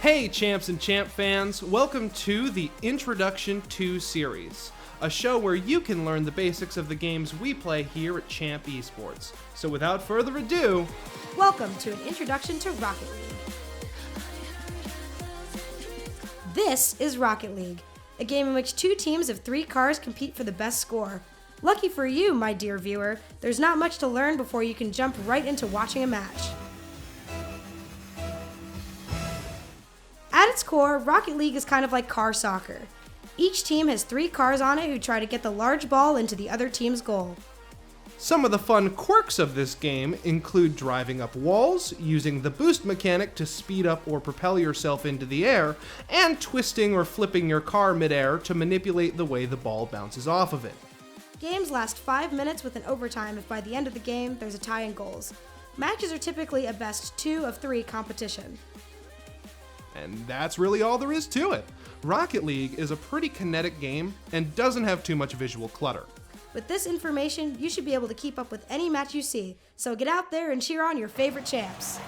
Hey Champs and Champ fans, welcome to the Introduction to series, a show where you can learn the basics of the games we play here at Champ Esports. So without further ado, welcome to an introduction to Rocket League. This is Rocket League, a game in which two teams of 3 cars compete for the best score. Lucky for you, my dear viewer, there's not much to learn before you can jump right into watching a match. At its core, Rocket League is kind of like car soccer. Each team has 3 cars on it who try to get the large ball into the other team's goal. Some of the fun quirks of this game include driving up walls, using the boost mechanic to speed up or propel yourself into the air, and twisting or flipping your car midair to manipulate the way the ball bounces off of it. Games last 5 minutes with an overtime if by the end of the game there's a tie in goals. Matches are typically a best 2 of 3 competition. And that's really all there is to it. Rocket League is a pretty kinetic game and doesn't have too much visual clutter. With this information, you should be able to keep up with any match you see, so get out there and cheer on your favorite champs.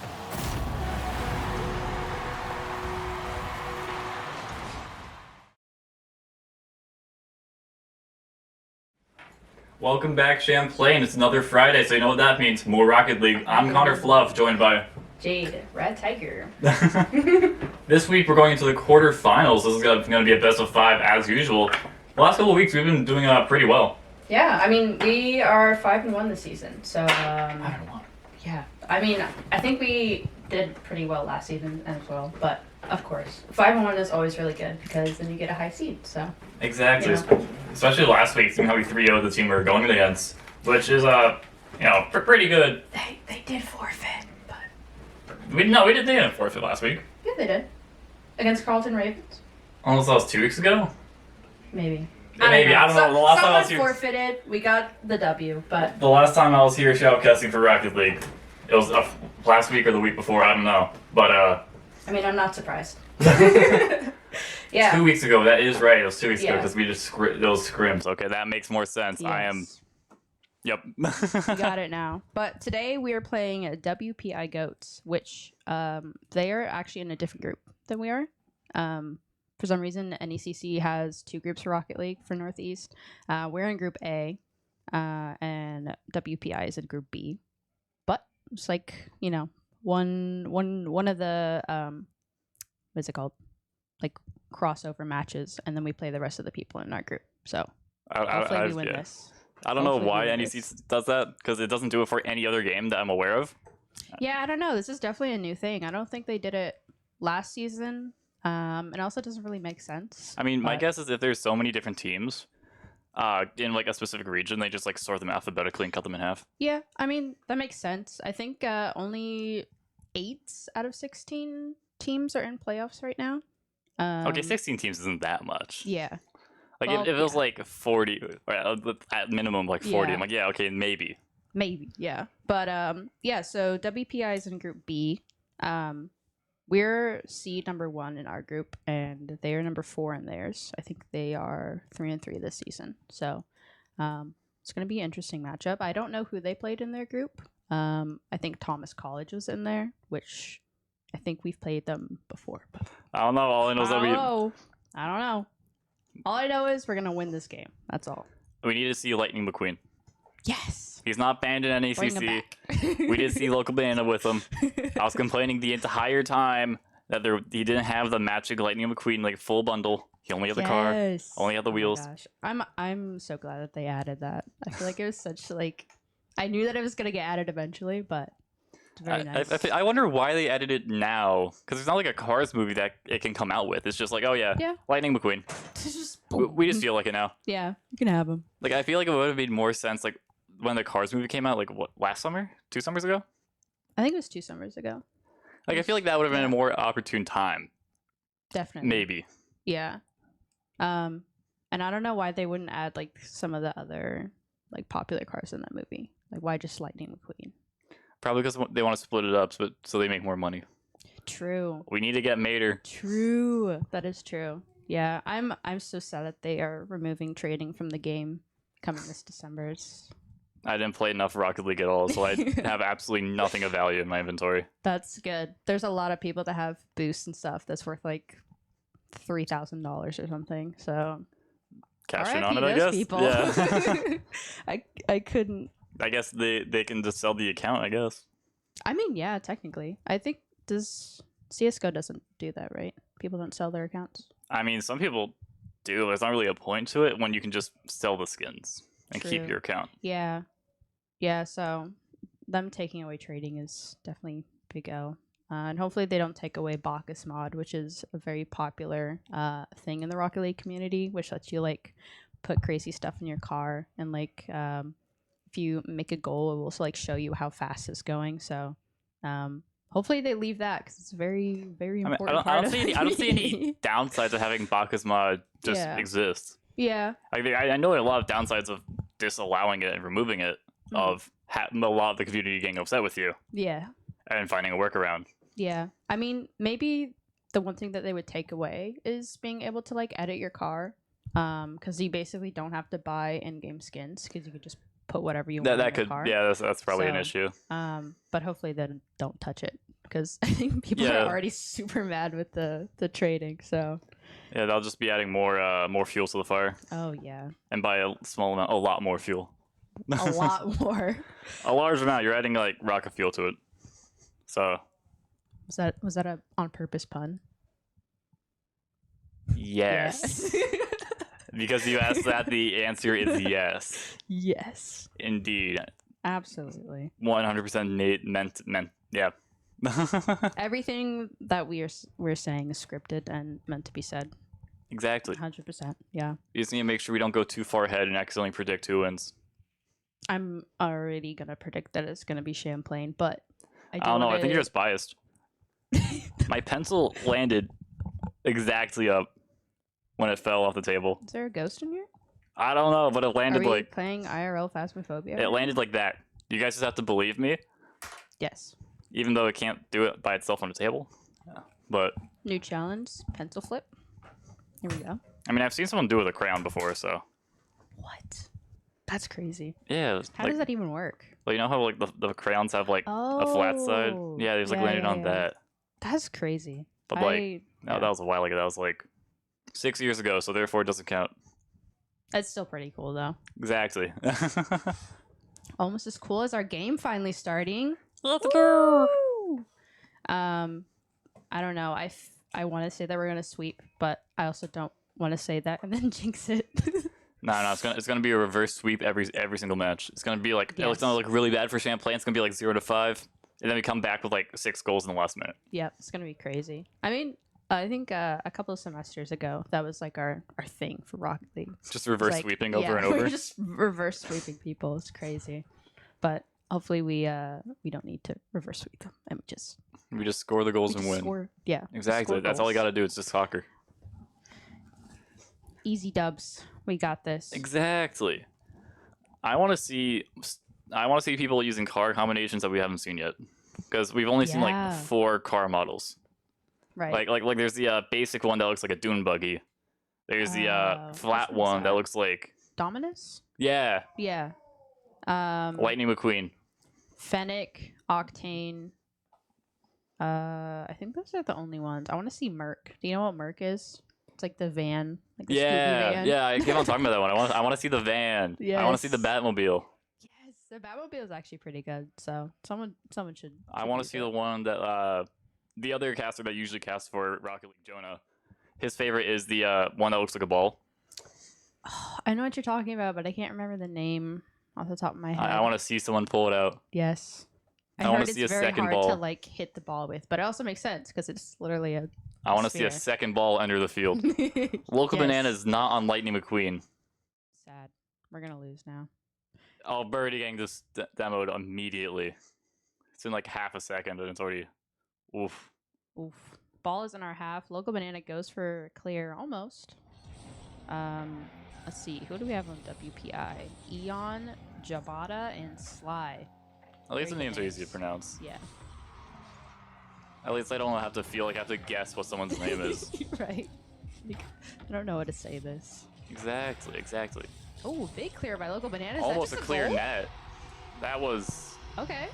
Welcome back, Champlain. It's another Friday, so you know what that means. More Rocket League. I'm Connor Fluff, joined by Jade, Red Tiger. This week we're going into the quarterfinals. This is going to be a best of 5 as usual. The last couple of weeks we've been doing pretty well. Yeah, I mean, we are 5-1 this season, so 5-1. yeah. I mean, I think we did pretty well last season as well, but of course, 5-1 is always really good because then you get a high seed. So Exactly. You know. Especially last week, seeing how we 3-0'd the team we were going against, which is pretty good. They did forfeit, but They didn't forfeit last week. yeah, they did against Carlton Ravens. Unless that was 2 weeks ago. Maybe. Maybe, I don't know. The last time I was Someone here, forfeited. We got the W, but the last time I was here shoutcasting for Rocket League, it was last week or the week before. I don't know, but I mean, I'm not surprised. Yeah. 2 weeks ago. That is right. It was 2 weeks ago Yeah. because we just those scrims. Okay, that makes more sense. Yes. I am. Yep. You got it now. But today we are playing WPI Goats, which they are actually in a different group than we are. For some reason, NECC has 2 groups for Rocket League for Northeast. We're in Group A, and WPI is in Group B. But it's like, one of the what's it called? Like crossover matches, and then we play the rest of the people in our group. So hopefully we win this. I don't know Hopefully why we win NEC this. does that because it doesn't do it for any other game that I'm aware of. Yeah, I don't know. This is definitely a new thing. I don't think they did it last season. And also it doesn't really make sense. I mean, my but- guess is if there's so many different teams in like a specific region, they just like sort them alphabetically and cut them in half. Yeah, I mean, that makes sense. I think only 8 out of 16 teams are in playoffs right now. Okay, 16 teams isn't that much. Yeah. Like Well, if it was yeah. like 40, or at minimum like 40, Yeah. I'm like, yeah, okay, maybe. Maybe, yeah. But yeah, so WPI is in Group B. We're seed number 1 in our group, and they are number 4 in theirs. I think they are 3-3 this season. So it's going to be an interesting matchup. I don't know who they played in their group. I think Thomas College was in there, which I think we've played them before. But I don't know. All I know is that I don't know. All I know is we're going to win this game. That's all. we need to see Lightning McQueen. Yes. He's not banned in Bring him NECC. back. We did see local banana with him. I was complaining the entire time that he didn't have the matching Lightning McQueen like full bundle. He only had the car, Yes. only had the Oh my wheels. gosh. I'm so glad that they added that. I feel like it was such like I knew that it was gonna get added eventually, but it's very nice. I wonder why they added it now, because it's not like a Cars movie that it can come out with. It's just like, oh yeah, Yeah. Lightning McQueen. It's just We just feel like it now. yeah, you can have them. Like I feel like it would have made more sense like when the Cars movie came out, like what, last summer, 2 summers ago. I think it was 2 summers ago. Like I feel like that would have been a more opportune time. Definitely. Maybe. Yeah. And I don't know why they wouldn't add like some of the other like popular cars in that movie. Like why just Lightning McQueen? Probably because they want to split it up, so they make more money. True. We need to get Mater. True. That is true. Yeah, I'm so sad that they are removing trading from the game coming this December. It's I didn't play enough Rocket League at all, so I have absolutely nothing of value in my inventory. That's good. There's a lot of people that have boosts and stuff that's worth like $3,000 or something. So Cash in RIP on it, I those guess. people. Yeah. I couldn't. I guess they can just sell the account, I guess. I mean, yeah, technically. I think CS:GO doesn't do that, right? People don't sell their accounts. I mean, some people do. There's not really a point to it when you can just sell the skins and keep True. your account. Yeah. Yeah, so them taking away trading is definitely big L. And hopefully they don't take away Bacchus mod, which is a very popular thing in the Rocket League community, which lets you like put crazy stuff in your car, and like if you make a goal, it will also like show you how fast it's going. So hopefully they leave that, because it's very, very important. I don't see any downsides of having Bacchus mod just exist. Yeah. I know there are a lot of downsides of disallowing it and removing it, of a lot of the community getting upset with you. Yeah. And finding a workaround. Yeah. I mean, maybe the one thing that they would take away is being able to like edit your car, because you basically don't have to buy in-game skins, because you could just put whatever you want in your car. Yeah, that's probably an So, issue. But hopefully they don't touch it, because I think people are already super mad with the trading. So yeah, they'll just be adding more fuel to the fire. oh yeah, And by a small amount, a lot more fuel. a lot more. A large amount. You're adding like rocket fuel to it. So Was that a on purpose pun? yes. Because you asked that, the answer is yes. Yes. Indeed. Absolutely. 100% meant. Yeah. Everything that we're saying is scripted and meant to be said. Exactly. 100%. Yeah. You just need to make sure we don't go too far ahead and accidentally predict who wins. I'm already gonna predict that it's gonna be Champlain, but I don't know. I think you're just biased. My pencil landed exactly up when it fell off the table. Is there a ghost in here? I don't know, but it Are landed we like playing IRL Phasmophobia? it landed like that. You guys just have to believe me, Yes. even though it can't do it by itself on the table. Yeah. But New challenge, pencil flip. Here we go. I mean, I've seen someone do it with a crayon before, so What? That's crazy. yeah. How does that even work? Well, you know how like the crayons have like a flat side? Oh, Yeah, they just like yeah, landed yeah, on yeah. that. That's crazy. But like, no, that was a while ago. That was like 6 years ago, so therefore it doesn't count. That's still pretty cool though. Exactly. Almost as cool as our game finally starting. Let's go. Woo! I don't know. I want to say that we're gonna sweep, but I also don't want to say that and then jinx it. No, it's gonna be a reverse sweep every single match. It's gonna be like it's gonna look really bad for Champlain. It's gonna be like 0-5, and then we come back with like 6 goals in the last minute. Yep, it's gonna be crazy. I mean, I think a couple of semesters ago that was like our thing for Rocket League. Just reverse Like, sweeping over and over. We're just reverse sweeping people. It's crazy, but hopefully we don't need to reverse sweep them, and We just score the goals we and just win. score. Yeah, Exactly. score That's all you goals. gotta do. It's just soccer. Easy dubs. We got this. Exactly. I want to see people using car combinations that we haven't seen yet, because we've only seen like Yeah. 4 car models. Right. Like there's the basic one that looks like a dune buggy. There's the Which flat one's one that that? looks like Dominus. yeah, Yeah. Lightning McQueen. Fennec, Octane. I think those are the only ones. I want to see Merc. Do you know what Merc is? It's like the van. Like the Scooby Yeah, van. yeah. I keep on talking about that one. I want to see the van. I want to see the Yes. Batmobile. Yes, the Batmobile is actually pretty good. So someone should. I want to see the one that the other caster that usually casts for Rocket League, Jonah. His favorite is the one that looks like a ball. I know what you're talking about, but I can't remember the name off the top of my head. I want to see someone pull it out. Yes. I I wanna heard see it's a very second hard to ball. like hit the ball with, but it also makes sense because it's literally a. I want to see a sphere. second ball enter the field. Local Yes. Banana is not on Lightning McQueen. Sad. We're gonna lose now. Oh, Birdie getting this demoed immediately. It's in like half a second and it's already oof. Oof. Ball is in our half. Local Banana goes for clear almost. Let's see. Who do we have on WPI? Eon, Jabata, and Sly. At least the Very names are easy to nice. pronounce. Yeah. At least I don't have to feel like I have to guess what someone's name is. Right. Like, I don't know how to say this. Exactly. Oh, big clear by Local Bananas. Almost a That just clear goal? net. That was... Okay.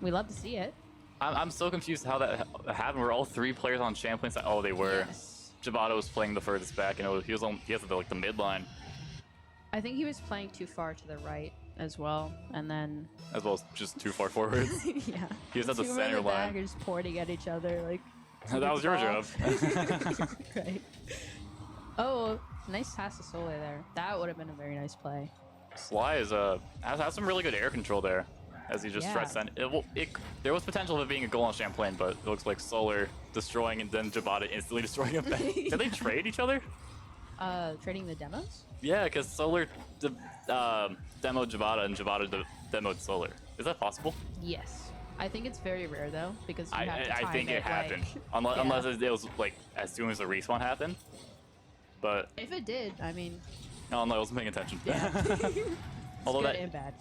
We love to see it. I'm so confused how that happened. Were all 3 players on Champlain's side? Oh, they were. Yes. Jabata was playing the furthest back, and he has like the mid line, I think he was playing too far to the right as well, and then as well as just too far forward. yeah, He was at the two center in the back line. are just pointing at each other like. That was your job. Right. Oh, nice pass to Solar there. That would have been a very nice play. Sly has some really good air control there, as he just tries to send. There was potential of it being a goal on Champlain, but it looks like Solar destroying and then Jabata instantly destroying him. Did they trade each other? Trading the demos? Yeah, because Solar demoed Jabata and Jabata demoed Solar. Is that possible? Yes. I think it's very rare though, because you have to I time think it happened. Like, Unless it was like as soon as the respawn happened. But if it did, I mean, no, I wasn't paying attention. yeah. Although good that and bad.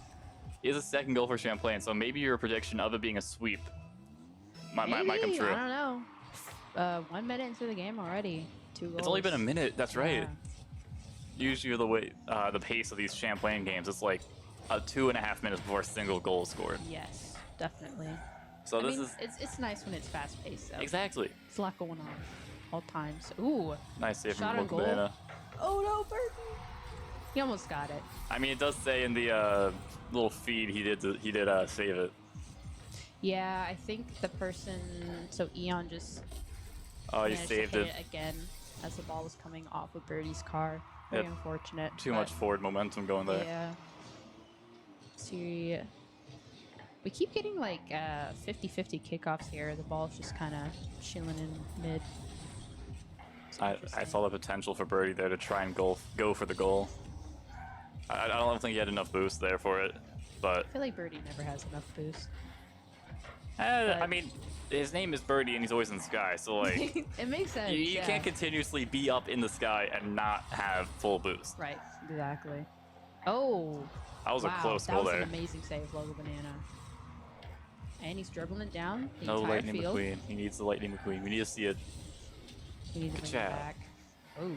is a second goal for Champlain, so maybe your prediction of it being a sweep might come Maybe, true. I don't know. 1 minute into the game already. 2 goals. It's only been a minute. That's right. Yeah. Usually the pace of these Champlain games, it's like 2.5 minutes before a single goal is scored. Yes, definitely. So I this mean, is it's nice when it's fast paced though. exactly It's a lot going on all times. Ooh. nice save Shot from on Local goal. Banana. Oh no, Burton. He almost got it. I mean, it does say in the little feed he did save it. Yeah, I think the person. So Eon just Oh, he managed saved to hit it. it again as the ball was coming off of Birdie's car. Very Yep. unfortunate. Too but much forward momentum going there. Yeah. See, we keep getting like 50-50 kickoffs here. The ball's just kind of chilling in mid. It's I interesting. saw the potential for Birdie there to try and go for the goal. I don't think he had enough boost there for it, but I feel like Birdie never has enough boost. I mean, his name is Birdie and he's always in the sky, so like It makes sense. you yeah. can't continuously be up in the sky and not have full boost. Right, exactly. Oh, That was wow, a close that goal was there. an amazing save, Logo Banana. And he's dribbling it down the No entire Lightning field. McQueen. He needs the Lightning McQueen. We need to see it. He needs to Good bring it job. back. Oh,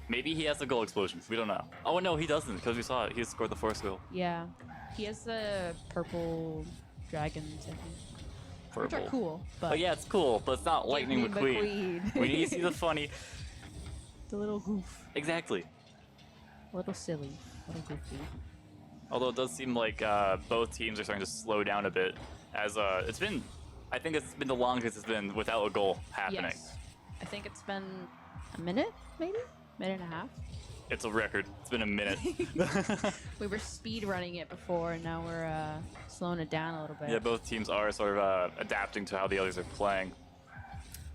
Maybe he has a goal explosion. We don't know. Oh no, he doesn't because we saw it. He scored the first goal. yeah. He has the purple dragons, I think. Which Purple. are cool, but But yeah, it's cool, but it's not Lightning me McQueen. McQueen. We need to see the funny. the little goof. Exactly. A little silly. A little goofy. Although it does seem like both teams are starting to slow down a bit, as it's been. I think it's been the longest it's been without a goal happening. Yes. I think it's been a minute, maybe? Minute and a half. It's a record. It's been a minute. We were speed running it before, and now we're slowing it down a little bit. Yeah, both teams are sort of adapting to how the others are playing.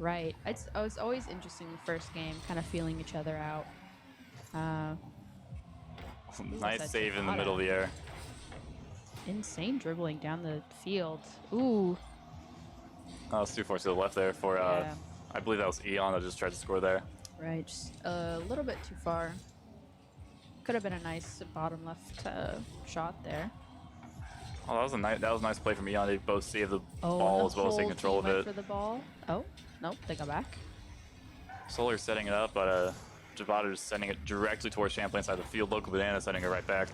Right. It was always interesting the first game, kind of feeling each other out. Nice that save in the Jabata? middle of the air. Insane dribbling down the field. Ooh. Oh, it's too far to the left there for, Yeah. I believe that was Eon that just tried to score there. Right. Just a little bit too far. Could have been a nice bottom left shot there. Oh, that was a nice play from Eon. They both saved the Oh, ball and as well as taking whole control of team went it. for the ball. Oh, nope, they got back. Solar's setting it up, but Jabata is sending it directly towards Champlain side of the field. Local Banana sending it right back.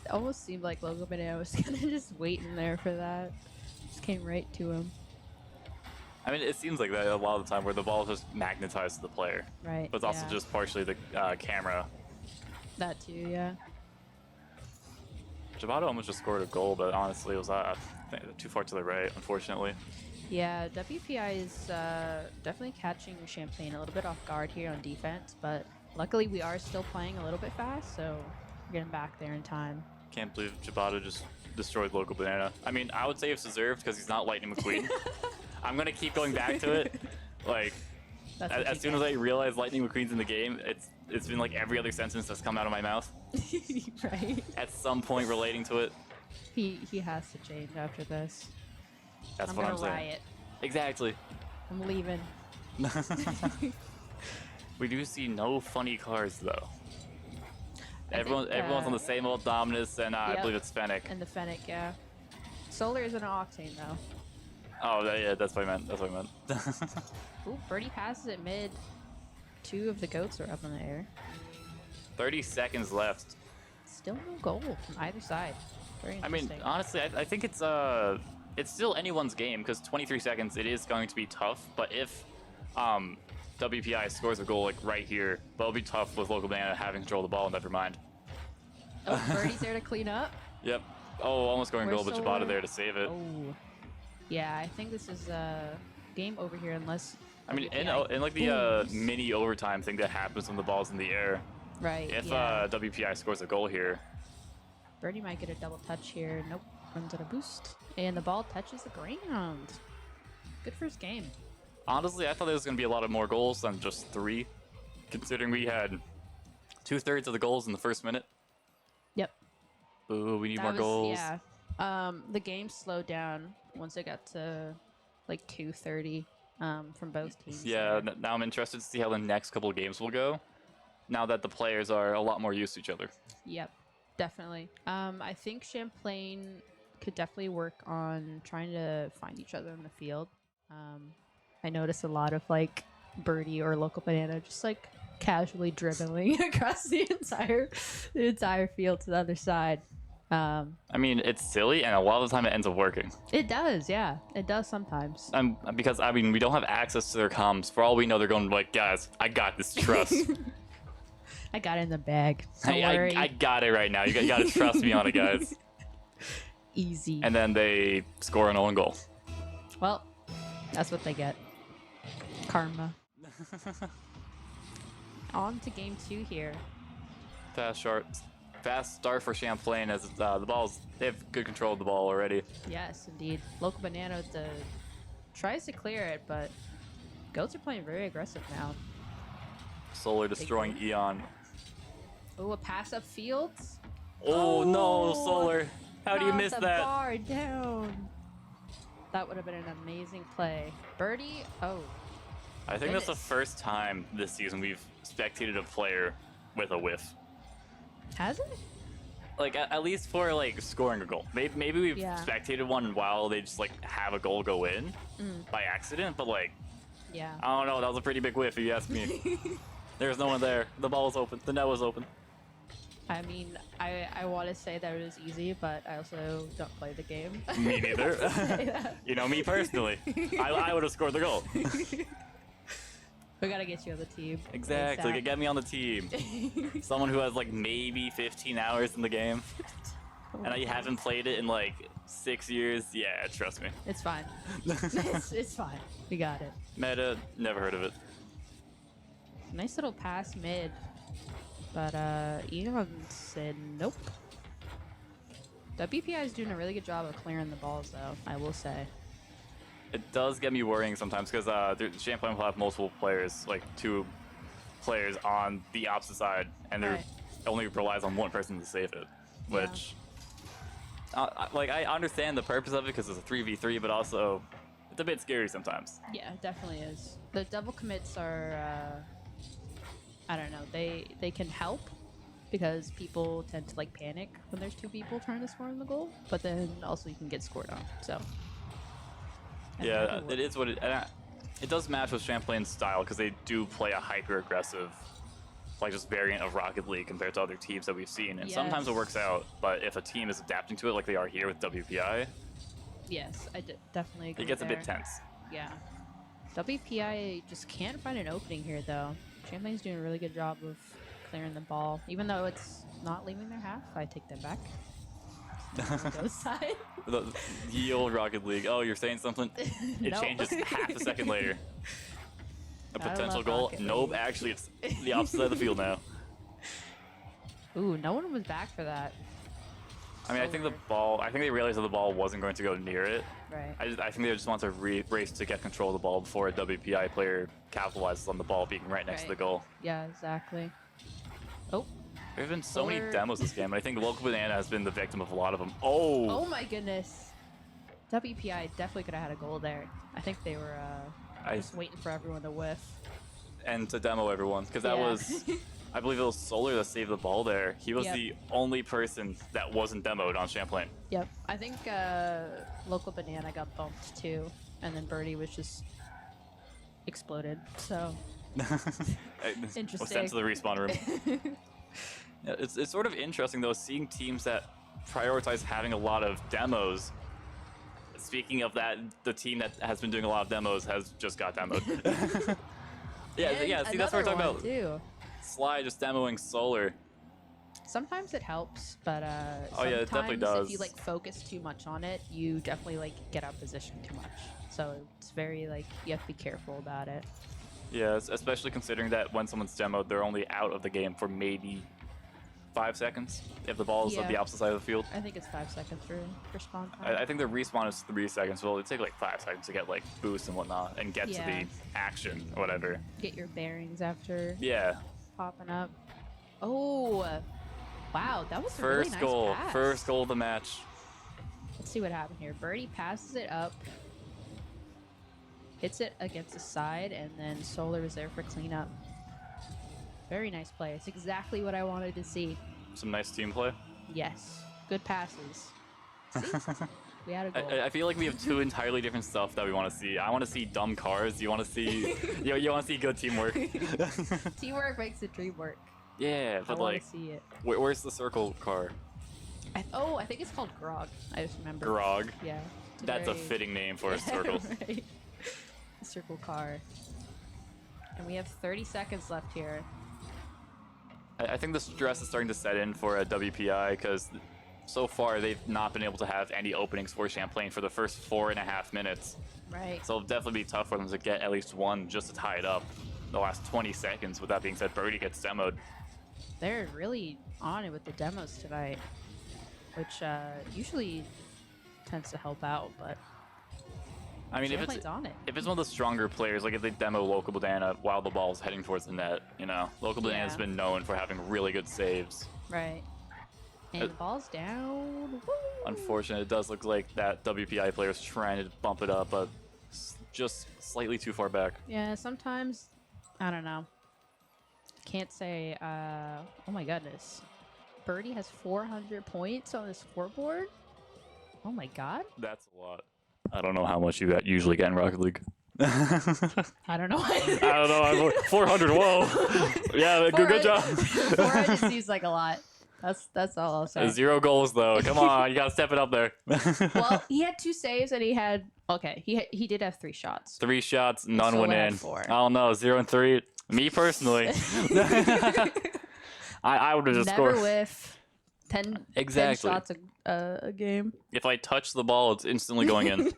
It almost seemed like Logo Banana was kind of just waiting there for that. Just came right to him. I mean, it seems like that a lot of the time where the ball is just magnetized to the player. Right. But it's also yeah. just partially the camera. That too, yeah. Jabata almost just scored a goal, but honestly, it was too far to the right, unfortunately. Yeah, WPI is definitely catching Champlain a little bit off guard here on defense, but luckily we are still playing a little bit fast, so we're getting back there in time. Can't believe Jabata just destroyed Local Banana. I mean, I would say it's deserved because he's not Lightning McQueen. I'm going to keep going back to it. Like, That's what as you soon as I realize Lightning McQueen's in the game, it's been like every other sentence that's come out of my mouth get. Right. at some point relating to it. He has to change after this. That's I'm what gonna I'm saying. riot. Exactly. I'm leaving. We do see no funny cards though. I Everyone's think, on the same old Dominus, and I yep. believe it's Fennec. And the Fennec, yeah. Solar is an Octane though. Oh, yeah, that's what I meant. That's what I meant. Ooh, Birdie passes it mid. 2 of the goats are up in the air. 30 seconds left. Still no goal from either side. Very I mean, interesting. honestly, I think it's still anyone's game because 23 seconds it is going to be tough. But if WPI scores a goal like right here, but it'll be tough with Local Banana having control of the ball. Never mind. Oh, Birdie's there to clean up. Yep. Oh, almost going goal, but Solar? Jabata there to save it. Oh. Yeah, I think this is a game over here unless. I mean, in WPI like the booms. mini overtime thing that happens when the ball's in the air. Right. If yeah. WPI scores a goal here, Birdie might get a double touch here. Nope. Runs out of boost. And the ball touches the ground. Good first game. honestly, I thought there was going to be a lot of more goals than just 3, considering we had 2/3 of the goals in the first minute. Yep. Ooh, we need That more was- goals. Yeah. The game slowed down once it got to like 2:30 from both teams. Yeah, there. now I'm interested to see how the next couple of games will go, now that the players are a lot more used to each other. Yep, definitely. I think Champlain could definitely work on trying to find each other in the field. I noticed a lot of like Birdie or Local Banana just like casually dribbling across the entire field to the other side. I mean, it's silly, and a lot of the time it ends up working. It does, yeah. It does sometimes. Because, I mean, we don't have access to their comms. For all we know, they're going like, guys, I got this, trust. I got it in the bag. Don't worry. I got it right now. You got to trust me on it, guys. Easy. And then they score an own goal. Well, that's what they get. Karma. On to game 2 here. Fast start for Champlain as they have good control of the ball already. Yes, indeed. Local Banana tries to clear it, but Goats are playing very aggressive now. Solar destroying Eon. Oh, a pass up fields. Oh no, Solar. How do you miss the that? Bar down. That would have been an amazing play. Birdie. Oh, I think that's the Goodness. first time this season we've spectated a player with a whiff. has it? Like at least for like scoring a goal. Maybe we've Yeah. spectated one while they just like have a goal go in by accident, but like Yeah. I don't know, that was a pretty big whiff if you ask me. There's no one there. The ball was open. The net was open. I mean, I want to say that it was easy, but I also don't play the game. Me neither. Say that. You know me personally. I would have scored the goal. We gotta get you on the team. Exactly. ASAP. Get me on the team. Someone who has like maybe 15 hours in the game. And I haven't played it in like 6 years. Yeah, trust me. It's fine. it's fine. We got it. Meta, never heard of it. Nice little pass mid. But Eon said nope. WPI is doing a really good job of clearing the balls though, I will say. It does get me worrying sometimes because Champlain will have multiple players, like 2 players on the opposite side, and Right. it only relies on one person to save it. Which, I understand the purpose of it because it's a 3v3, but also it's a bit scary sometimes. Yeah, it definitely is. The double commits are I don't know, they can help because people tend to like panic when there's 2 people trying to score on the goal, but then also you can get scored on. So Yeah, it is what it does match with Champlain's style because they do play a hyper-aggressive, like just variant of Rocket League compared to other teams that we've seen. And sometimes it Yes. works out, but if a team is adapting to it like they are here with WPI, Yes, I definitely agree. it gets a bit there. tense. Yeah. WPI just can't find an opening here, though. Champlain's doing a really good job of clearing the ball. Even though it's not leaving their half, I take that back. Go side. The old Rocket League. Oh, you're saying something? It No. changes half a second later. A Gotta potential love goal? Rocket Nope, League. actually it's the opposite side of the field now. Ooh, no one was back for that. I mean, I think Solar. I think they realized that the ball wasn't going to go near it. Right. I think they just want to race to get control of the ball before a WPI player capitalizes on the ball being right next to the Right. goal. Yeah, exactly. Oh. There have been so many Solar- demos this game, and I think Local Banana has been the victim of a lot of them. Oh Oh! my goodness. WPI definitely could have had a goal there. I think they were just waiting for everyone to whiff. And to demo everyone, because that Yeah. was, I believe it was Solar that saved the ball there. He was Yep. the only person that wasn't demoed on Champlain. Yep. I think Local Banana got bumped too, and then Birdie was just exploded. So Was Interesting. sent to the respawn room. Yeah, it's sort of interesting though, seeing teams that prioritize having a lot of demos. Speaking of that, the team that has been doing a lot of demos has just got demoed. yeah. See, that's what we're talking about. Too. Sly just demoing Solar. Sometimes it helps, but Oh yeah, it definitely does. if you like focus too much on it, you definitely like get out of position too much. So it's very like you have to be careful about it. Yeah, especially considering that when someone's demoed, they're only out of the game for maybe 5 seconds if the ball is on the opposite side of the field. I think it's 5 seconds for spawn time. I think the respawn is 3 seconds, so it'll take like 5 seconds to get like boost and whatnot and get to the action or whatever. Get your bearings after popping up. Oh, wow, that was a really nice pass. First goal of the match. Let's see what happened here. Birdie passes it up, hits it against the side, and then Solar is there for cleanup. Very nice play. It's exactly what I wanted to see. Some nice team play. Yes. Good passes. See? We had a goal. I feel like we have 2 entirely different stuff that we want to see. I want to see dumb cars. You want to see you want to see good teamwork. Teamwork makes the dream work. Yeah, but I like see it. Where's the circle car? I think it's called Grog. I just remember. Grog. Yeah. That's a fitting name for a circle. Right. A circle car. And we have 30 seconds left here. I think the stress is starting to set in for a WPI because so far they've not been able to have any openings for Champlain for the first 4.5 minutes. Right. So it'll definitely be tough for them to get at least one just to tie it up the last 20 seconds. With that being said, Birdie gets demoed. They're really on it with the demos tonight, which usually tends to help out, but I mean, if it's one of the stronger players, like if they demo Local Banana while the ball's heading towards the net, you know, Local Banana's been known for having really good saves. Right. And the ball's down. Woo! Unfortunately, it does look like that WPI player is trying to bump it up, but just slightly too far back. Yeah, sometimes, I don't know. Can't say, oh my goodness. Birdie has 400 points on his scoreboard? Oh my god. That's a lot. I don't know how much you usually get in Rocket League. I don't know. I don't know. 400. Whoa. Yeah, good job. 400 seems like a lot. That's all I'll say. 0 goals though. Come on, you gotta step it up there. Well, he had 2 saves and he did have 3 shots. 3 shots, none went in. 4. Oh no, 0 and 3. Me personally, I would have just Never scored. Whiff. 10 shots a game. If I touch the ball, it's instantly going in.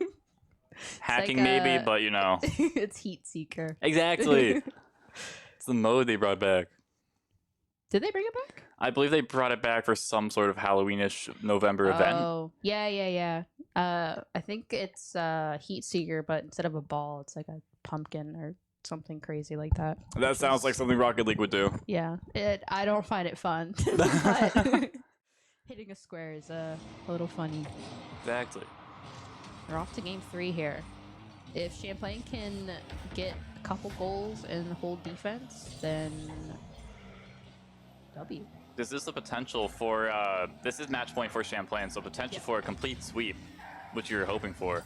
Hacking like maybe, but you know. It's Heat Seeker. Exactly. It's the mode they brought back. Did they bring it back? I believe they brought it back for some sort of Halloweenish November event. Oh, yeah. I think it's Heat Seeker, but instead of a ball, it's like a pumpkin or something crazy like that. That sounds like something Rocket League would do. Yeah, I don't find it fun. But hitting a square is a little funny. Exactly. We're off to game 3 here. If Champlain can get a couple goals and hold defense, then W. This is the potential for, this is match point for Champlain, so potential for a complete sweep, which you're hoping for.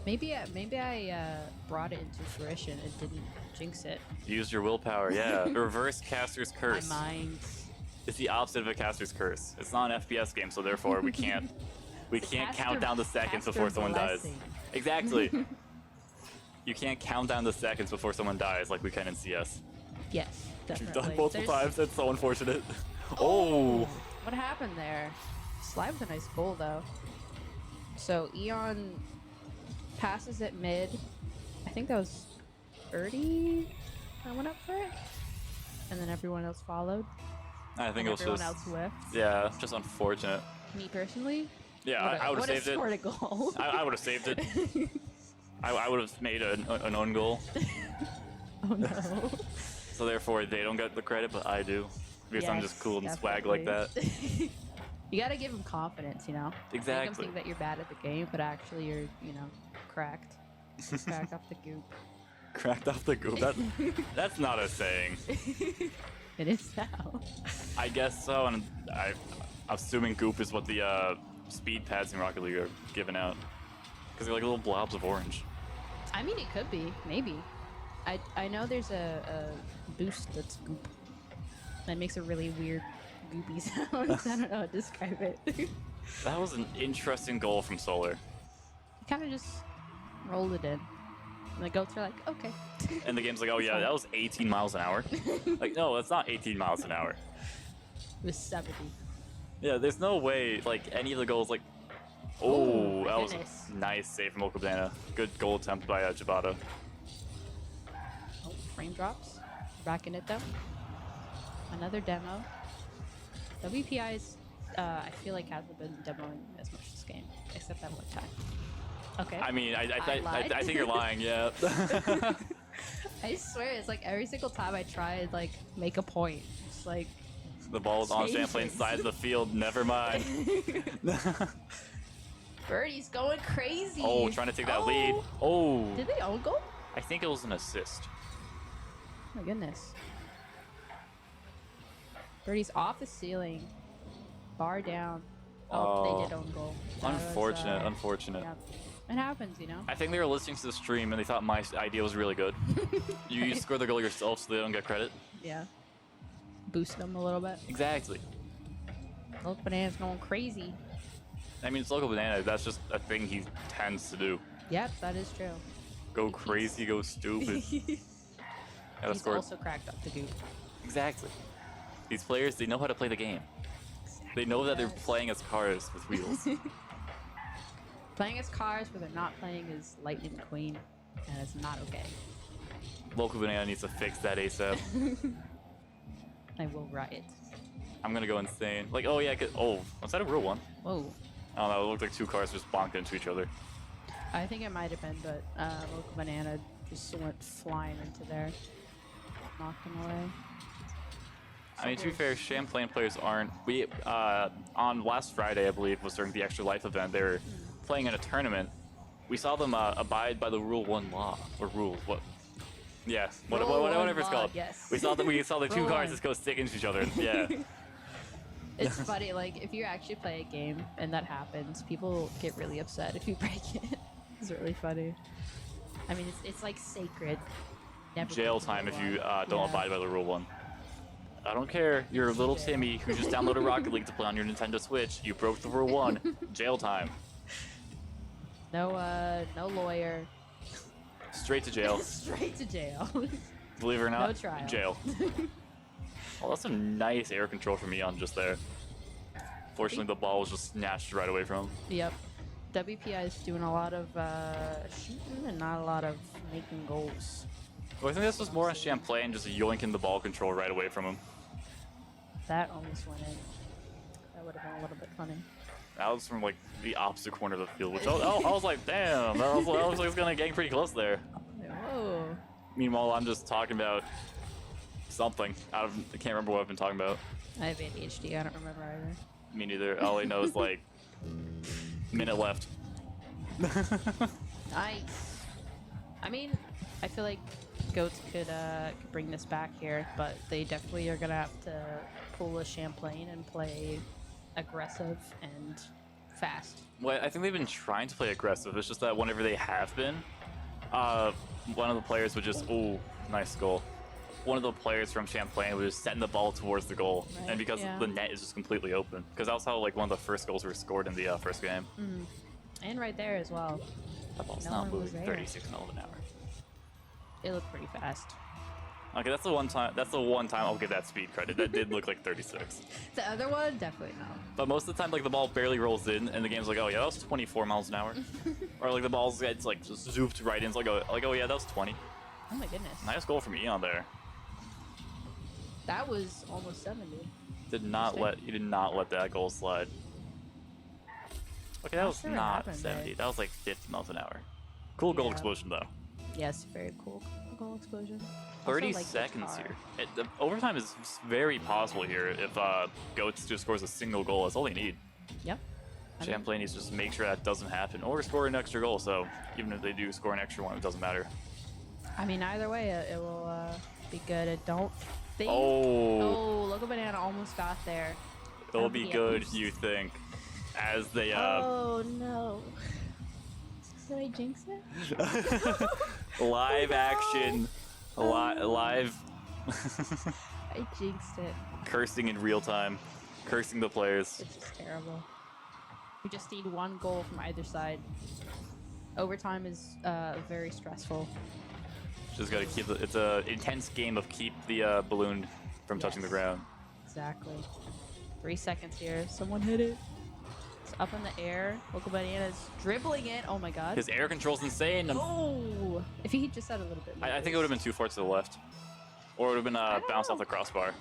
Maybe I brought it into fruition and didn't jinx it. Use your willpower, yeah. Reverse Caster's Curse. My mind. It's the opposite of a Caster's Curse. It's not an FPS game, so therefore we can't count down the seconds before someone dies. Exactly. You can't count down the seconds before someone dies like we can in CS. Yes, definitely. You've done multiple times. That's so unfortunate. Oh! What happened there? Slide with a nice goal though. So Eon passes it mid. I think that was Birdie that went up for it, and then everyone else followed. I think it was everyone just else whiffed. Yeah, just unfortunate. Me personally. Yeah, I would have saved it. Scored a goal. I would have saved it. I would have made an own goal. Oh no. So therefore, they don't get the credit, but I do. Because I'm just cool and swag like that. You gotta give them confidence, you know? Exactly. Make them think that you're bad at the game, but actually you're, you know, cracked. Cracked off the goop. Cracked off the goop? That's not a saying. It is now. I guess so, and I'm assuming goop is what the speed pads in Rocket League are giving out. Because they're like little blobs of orange. I mean, it could be. Maybe. I know there's a boost that's goop. That makes a really weird goopy sound. I don't know how to describe it. That was an interesting goal from Solar. He kind of just rolled it in. And the goats are like, okay. And the game's like, oh yeah, that was 18 miles an hour. Like, no, that's not 18 miles an hour. It was 70. Yeah, there's no way, like, any of the goals, like... Oh, that was a nice save from Local Banana. Good goal attempt by Jabata. Oh, frame drops. Back in it, though. Another demo. WPI's, I feel like, hasn't been demoing as much this game, except that one time. Okay. I mean, I lied. think you're lying, yeah. I swear, it's like every single time I try to, like, make a point. It's like... The ball's on Champlain's side of the field, never mind. Birdie's going crazy. Oh, trying to take that lead. Oh. Did they own goal? I think it was an assist. Oh my goodness. Birdie's off the ceiling. Bar down. Oh, they did own goal. Unfortunate, unfortunate. Yeah. It happens, you know? I think they were listening to the stream and they thought my idea was really good. You score the goal yourself so they don't get credit. Yeah. Boost them a little bit. Exactly. Local Banana's going crazy. I mean, it's Local Banana. That's just a thing he tends to do. Yep, that is true. Go crazy, go stupid. He's also cracked up the goop. Exactly. These players, they know how to play the game. They know that they're playing as cars with wheels. Playing as cars, but they're not playing as Lightning Queen, and it's not okay. Local Banana needs to fix that ASAP. I will riot. I'm gonna go insane. Like, oh yeah, oh, was that a real one? Whoa. I don't know, it looked like two cars just bonked into each other. I think it might have been, but Local Banana just went flying into there. Knocked him away. I mean, to be fair, Champlain players aren't... We, on last Friday, I believe, was during the Extra Life event, they were playing in a tournament. We saw them abide by the Rule 1 law, or rules, what? Yeah, whatever it's called. Yes. We saw the two cars just go stick into each other, yeah. It's funny, like, if you actually play a game and that happens, people get really upset if you break it. It's really funny. I mean, it's like sacred. Never Jail time if you don't abide by the Rule 1. I don't care. You're a little Timmy who just downloaded Rocket League to play on your Nintendo Switch. You broke the Rule 1. Jail time. No lawyer. Straight to jail. Straight to jail. Believe it or not, No trial. jail. Well, that's some nice air control from Eon just there. Fortunately, the ball was just snatched right away from him. Yep. WPI is doing a lot of shooting and not a lot of making goals. Well, I think this was more on Champlain, just yoinking the ball control right away from him. That almost went in. That would have been a little bit funny. That was from like the opposite corner of the field, which I was like, damn, that was like it's gonna get pretty close there. Whoa. Meanwhile, I'm just talking about something. I can't remember what I've been talking about. I have ADHD. I don't remember either. Me neither. All I know is like minute left. Nice. I mean, I feel like Goats could bring this back here, but they definitely are gonna have to pull a Champlain and play aggressive and fast. Well, I think they've been trying to play aggressive. It's just that whenever they have been, one of the players would just, oh, nice goal. One of the players from Champlain was just setting the ball towards the goal, right, and because the net is just completely open. Because that was how like one of the first goals were scored in the first game. Mm. And right there as well. That ball's No not one was moving there. 36 miles an hour. It looked pretty fast. Okay, that's the one time. That's the one time I'll give that speed credit. That did look like 36. The other one, definitely not. But most of the time, like the ball barely rolls in, and the game's like, oh yeah, that was 24 miles an hour. Or like the ball's it's like just zooped right in. It's like oh yeah, that was 20. Oh my goodness. Nice goal from Eon there. That was almost 70. He did not let that goal slide. Okay, that was sure what not happened 70. there. That was like 50 miles an hour. Cool goal Yeah. explosion though. Yes, very cool goal explosion. 30 Also, like, seconds guitar. here. The overtime is very possible here if Goats just scores a single goal. That's all they need. Yep. I mean, Champlain needs to just make sure that doesn't happen, or score an extra goal. So even if they do score an extra one, it doesn't matter. I mean, either way, it will be good. I don't think. Oh, Oh, Local Banana almost got there. it'll be at good, least. you think? As they Oh no. Did I jinx it? live action, live I jinxed it. cursing in real time, cursing the players. This is terrible. We just need one goal from either side. Overtime is very stressful. Just gotta keep it's a intense game of keep the balloon from touching the ground. Exactly. 3 seconds here. Someone hit it. It's up in the air. Local Bananas dribbling it. Oh my god. His air control's insane. Oh! If he just had a little bit more. I think it would have been too far to the left. Or it would have been bounced off the crossbar.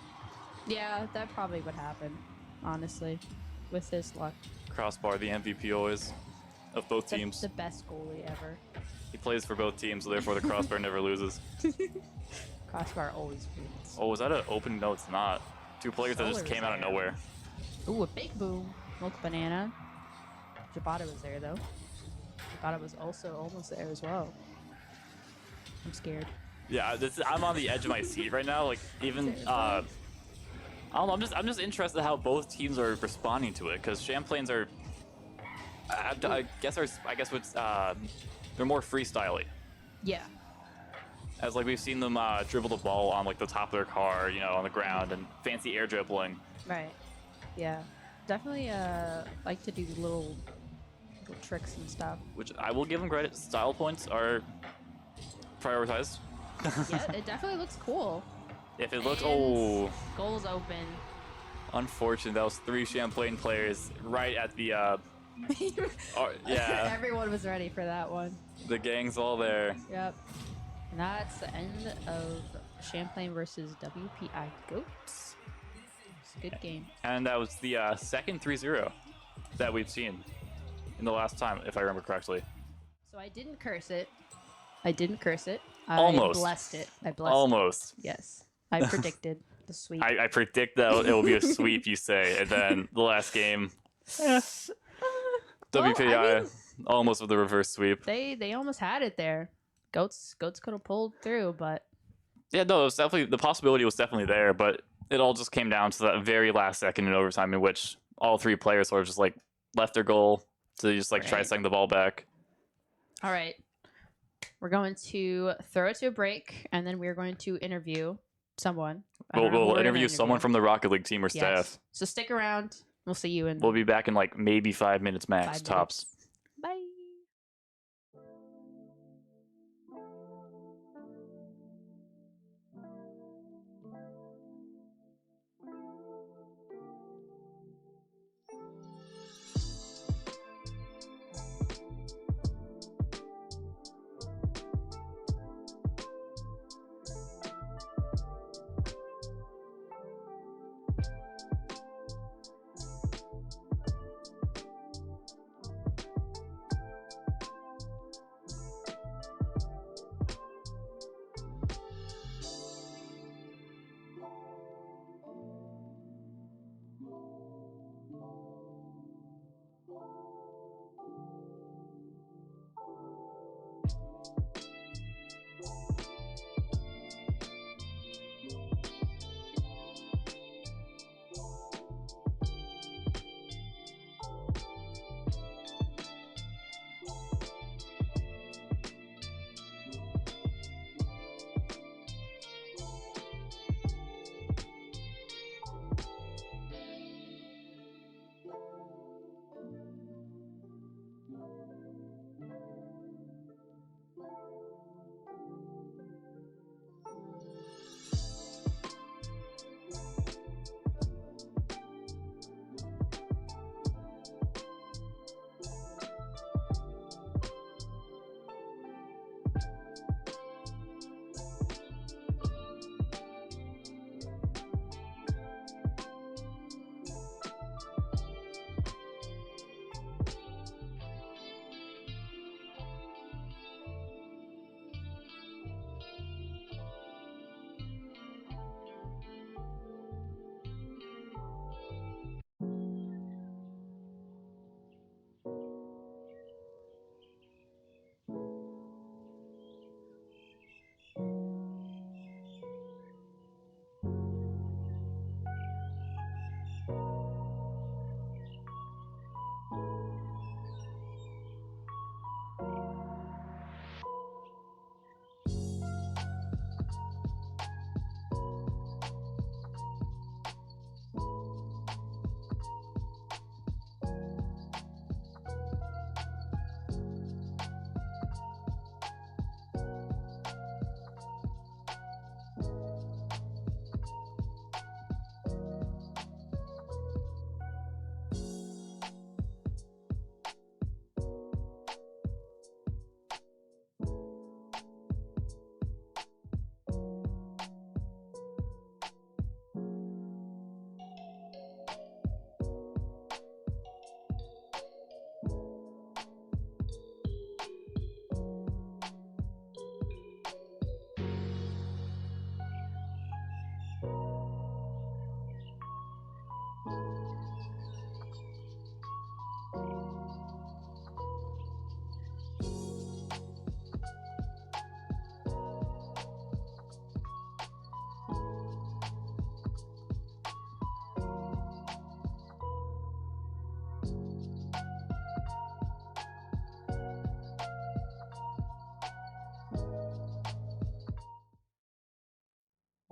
Yeah, that probably would happen, honestly, with his luck. Crossbar, the MVP always of both teams. The best goalie ever. He plays for both teams, so therefore the crossbar never loses. Crossbar always wins. Oh, was that an open? No, it's not. Two players that just came out of nowhere. Ooh, a big boom. Milk Banana. Jabata was there, though. Jabata was also almost there as well. I'm scared. Yeah, I'm on the edge of my seat right now. Like, even, I don't know, I'm just interested how both teams are responding to it, because Champlain's are, I guess what's, they're more freestyly. Yeah. As like we've seen them dribble the ball on like the top of their car, you know, on the ground, and fancy air dribbling. Right. Yeah. Definitely like to do little tricks and stuff. Which I will give them credit. Style points are prioritized. Yeah, it definitely looks cool. If it looks, Goals open. Unfortunate. That was 3 Champlain players right at the, yeah. Everyone was ready for that one. The gang's all there. Yep. And that's the end of Champlain versus WPI Goats. It's a good game. And that was the second 3-0 that we've seen in the last time, if I remember correctly. So I didn't curse it. I Almost. I blessed it. I blessed Almost. it. Yes. I predicted the sweep. I predict that it will be a sweep, you say, and then the last game, WPI almost with the reverse sweep. They almost had it there. Goats could have pulled through, but Yeah, no, it was definitely, the possibility was definitely there, but it all just came down to that very last second in overtime in which all 3 players sort of just like left their goal to just like try setting the ball back. all right. We're going to throw it to a break, and then we're going to interview someone. We'll interview someone from the Rocket League team or staff. So stick around. We'll see you in. We'll be back in like maybe 5 minutes max, 5 minutes. tops. Bye.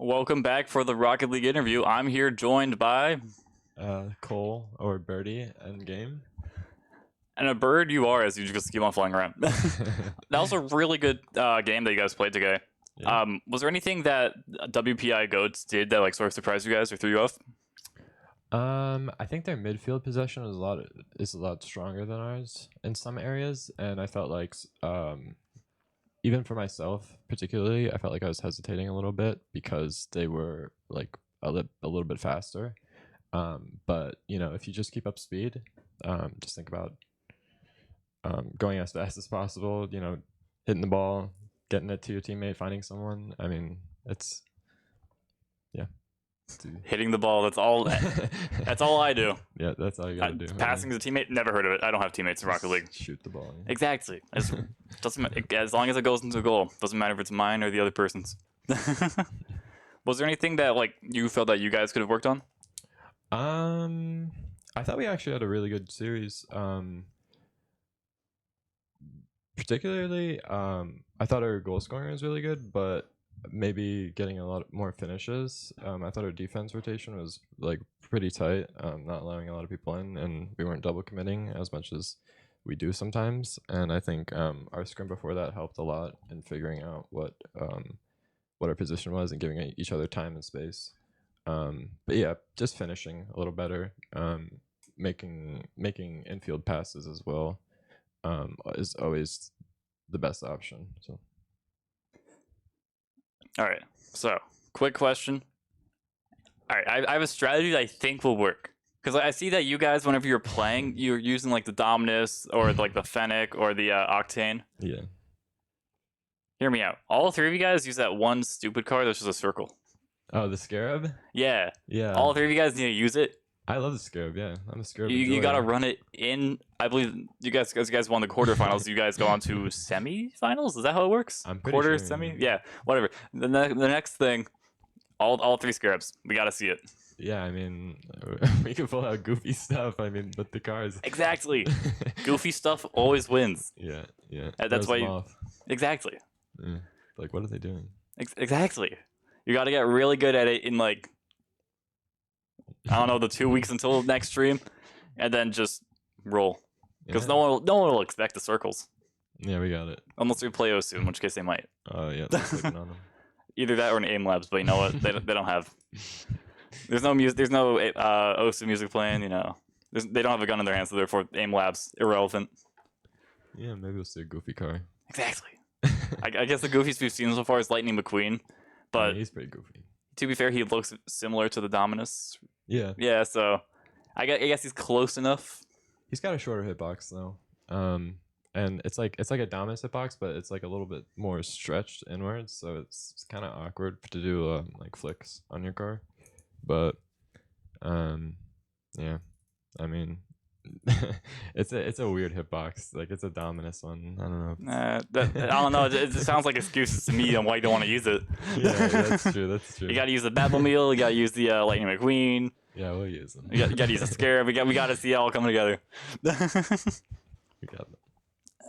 Welcome back for the Rocket League interview. I'm here joined by Cole or Birdie end game. and a bird you are as you just keep on flying around. That was a really good game that you guys played today. Yeah. Was there anything that WPI Goats did that like sort of surprised you guys or threw you off? I think their midfield possession is a lot stronger than ours in some areas, and I felt like even for myself particularly, I felt like I was hesitating a little bit because they were like a little bit faster. But if you just keep up speed, just think about going as fast as possible. Hitting the ball, getting it to your teammate, finding someone. I mean, it's Hitting the ball. That's all. That's all I do. Yeah, that's all you gotta do. Passing to a teammate. Never heard of it. I don't have teammates in Rocket League. Shoot the ball. Exactly. As long as it goes into a goal. Doesn't matter if it's mine or the other person's. Was there anything that like you felt that you guys could have worked on? I thought we actually had a really good series. Particularly, I thought our goal scoring was really good, but maybe getting a lot more finishes. I thought our defense rotation was like pretty tight, not allowing a lot of people in, and we weren't double committing as much as we do sometimes. And I think our scrim before that helped a lot in figuring out what our position was and giving each other time and space. But yeah, just finishing a little better, making infield passes as well is always the best option. So. All right. So, quick question. All right, I have a strategy that I think will work because I see that you guys, whenever you're playing, you're using like the Dominus or like the Fennec or the Octane. Yeah. Hear me out. All three of you guys use that one stupid card that's just a circle. Oh, the Scarab? Yeah. Yeah. All three of you guys need to use it. I love the Scarab, yeah. I'm a Scarab. You got to run it in. I believe you guys, as you guys won the quarterfinals, you guys go on to semifinals. Is that how it works? I'm pretty Quarter, sure, semi? Yeah, whatever. The next thing, all three Scarabs. We got to see it. Yeah, I mean, we can pull out goofy stuff. I mean, but the cars. Exactly. Goofy stuff always wins. Yeah. That's why you. Exactly. Yeah. Like, what are they doing? Exactly. You got to get really good at it in like, I don't know, the 2 weeks until next stream, and then just roll. Because no one will expect the circles. Yeah, we got it. Unless we play Osu, in which case they might. Oh, yeah, they're clicking on them. Either that or an aim labs, but you know what? They don't have. There's no music. There's no Osu music playing. They don't have a gun in their hands, so therefore aim labs irrelevant. Yeah, maybe we'll see a goofy car. Exactly. I guess the goofiest we've seen so far is Lightning McQueen, but he's pretty goofy. To be fair, he looks similar to the Dominus. Yeah. Yeah, so I guess he's close enough. He's got a shorter hitbox though, and it's like a Dominus hitbox, but it's like a little bit more stretched inwards, so it's kind of awkward to do like flicks on your car. But yeah, I mean, it's a weird hitbox. Like it's a Dominus one. I don't know. I don't know. It sounds like excuses to me on why you don't want to use it. Yeah, that's true. That's true. You got to use the Batmobile. You got to use the Lightning McQueen. Yeah, we'll use them. You got to use the Scarab. We got to see it all coming together. We got them.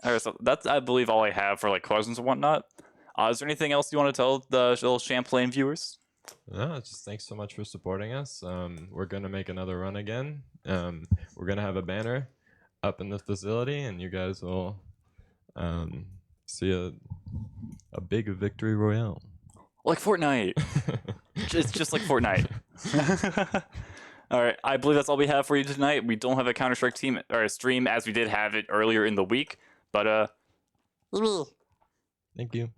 All right, so that's I believe all I have for like questions and whatnot. Is there anything else you want to tell the little Champlain viewers? No, just thanks so much for supporting us. We're gonna make another run again. We're gonna have a banner up in the facility, and you guys will see a big victory royale. Like Fortnite. It's just like Fortnite. All right, I believe that's all we have for you tonight. We don't have a Counter-Strike team or a stream as we did have it earlier in the week, but Thank you.